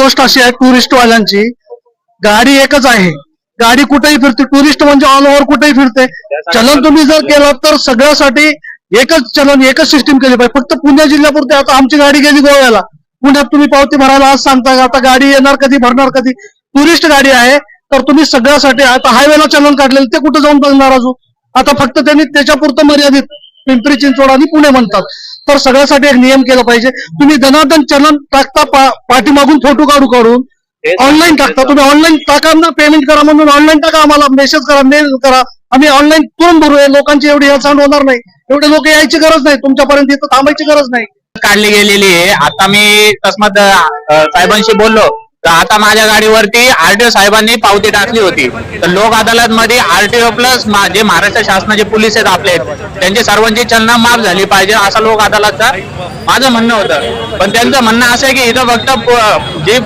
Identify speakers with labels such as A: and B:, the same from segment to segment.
A: गोष्ट अशी आहे टुरिस्ट वाल्यांची, गाडी एकच आहे, गाडी कुठेही फिरते, टुरिस्ट म्हणजे ऑल ओव्हर कुठेही फिरते. चलन तुम्ही जर केलं तर सगळ्यासाठी एकच चलन, एकच सिस्टीम केली पाहिजे. फक्त पुणे जिल्ह्यापुरते. आता आमची गाडी गेली गोव्याला, पुण्यात तुम्ही पावती भरायला आज सांगता का, आता गाडी येणार कधी, भरणार कधी. टुरिस्ट गाडी आहे तर तुम्ही सगळ्यासाठी, आता हायवेला चलन काढलेलं ते कुठे जाऊन बघणार अजून. आता फक्त त्यांनी त्याच्यापुरतं मर्यादित पिंपरी चिंचवड आणि पुणे म्हणतात. तर सगळ्यासाठी एक नियम केला पाहिजे. तुम्ही धनाधन चलन टाकता, पाठीमागून फोटो काढून ऑनलाईन टाकता. तुम्ही ऑनलाईन टाका ना, पेमेंट करा म्हणून ऑनलाईन टाका, आम्हाला मेसेज करा, मेल करा, आम्ही ऑनलाईन तुरंत भरू. लोकांची एवढी हेळसांड होणार नाही, एवढे लोक यायची गरज नाही, तुमच्यापर्यंत इथं थांबायची गरज नाही.
B: काढली गेलेली आहे. आता मी तस्मत साहेबांशी बोललो तर आता माझ्या गाडीवरती आरटीओ साहेबांनी पावती टाकली होती. तर लोक अदालत मध्ये आरटीओ प्लस जे महाराष्ट्र शासनाचे पोलीस आहेत आपले, त्यांची सर्वांची चलना माफ झाली पाहिजे असं लोक अदालतचा माझं म्हणणं होतं. पण त्यांचं म्हणणं असं आहे की इथं फक्त जी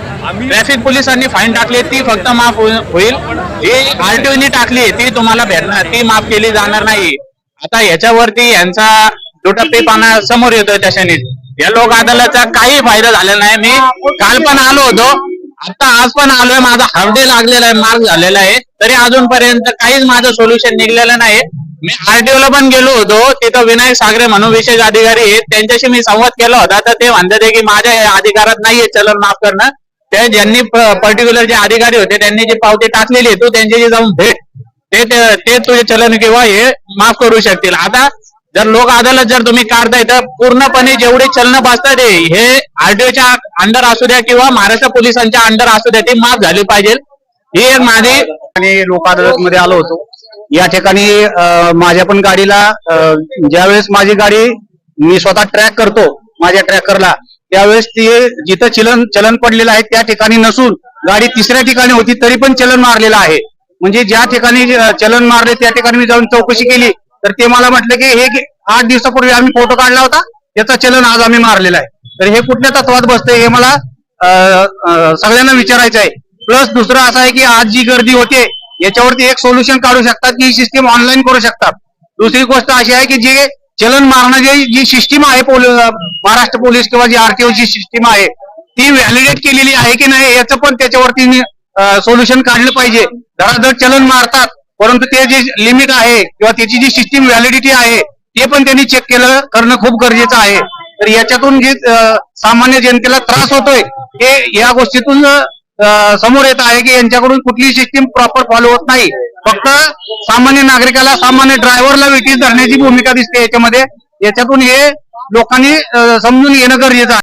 B: ट्रॅफिक पोलिसांनी फाईन टाकली ती फक्त माफ होईल, जी आरटीओनी टाकली ती तुम्हाला भेटणार, ती माफ केली जाणार नाही. आता याच्यावरती यांचा दुटप्पीपणा समोर येतोय. त्याच्याने या लोक अदालतचा काही फायदा झालेला नाही. मी काल पण आलो होतो, आता आज पण आलोय, माझा हाफ डे लागलेला आहे, मार्क झालेला आहे, तरी अजूनपर्यंत काहीच माझं सोल्युशन निघलेलं नाही. मी आरटीओ ला पण गेलो होतो, तिथं विनायक सागरे म्हणून विशेष अधिकारी आहेत, त्यांच्याशी मी संवाद केला होता. तर ते म्हणतात की माझ्या अधिकारात नाहीये चलन माफ करणं. ते ज्यांनी पर्टिक्युलर जे अधिकारी होते त्यांनी जी पावती टाकलेली आहे, तू त्यांच्याशी जाऊन भेट, ते तुझे चलन किंवा हे माफ करू शकतील. आता जर लोक अदालत जर तुम्ही काढताय तर पूर्णपणे जेवढी चलन बसतात हे आरटीओच्या अंडर असू द्या किंवा महाराष्ट्र पोलिसांच्या अंडर असू द्या, ती माफ झाली पाहिजे. ही एक माझी.
C: आणि लोक अदालत मध्ये आलो होतो. या ठिकाणी माझ्या पण गाडीला ज्यावेळेस माझी गाडी मी स्वतः ट्रॅक करतो माझ्या ट्रॅकरला, त्यावेळेस ती जिथं चलन पडलेलं आहे त्या ठिकाणी नसून गाडी तिसऱ्या ठिकाणी होती, तरी पण चलन मारलेलं आहे. म्हणजे ज्या ठिकाणी चलन मारले त्या ठिकाणी मी जाऊन चौकशी केली तर ते मला म्हटलं की हे 8 दिवसापूर्वी आम्ही फोटो काढला होता, त्याचा चलन आज आम्ही मारलेला आहे. तर हे कुठल्या तत्वात बसतंय हे मला सगळ्यांना विचारायचं आहे. प्लस दुसरं असं आहे की आज जी गर्दी होते याच्यावरती एक सोल्युशन काढू शकतात की ही सिस्टीम ऑनलाईन करू शकतात. दुसरी गोष्ट अशी आहे की जे चलन मारण्याची जी सिस्टीम आहे महाराष्ट्र पोलीस किंवा जी आरटीओची सिस्टीम आहे ती व्हॅलिडेट केलेली आहे की नाही याचं पण त्याच्यावरती सोल्युशन काढलं पाहिजे. धडाधड चलन मारतात, परंतु ते जे लिमिट आहे किंवा त्याची जी सिस्टीम व्हॅलिडिटी आहे ते पण त्यांनी चेक करणं खूप गरजेचं आहे. तर याच्यातून जे सामान्य जनतेला त्रास होतोय ते या गोष्टीतून समोर येत आहे की यांच्याकडून कुठलीही सिस्टीम प्रॉपर फॉलो होत नाही. फक्त सामान्य नागरिकाला, सामान्य ड्रायव्हरला विटीस धरण्याची भूमिका दिसते याच्यामध्ये. याच्यातून हे लोकांनी समजून घेणं गरजेचं आहे.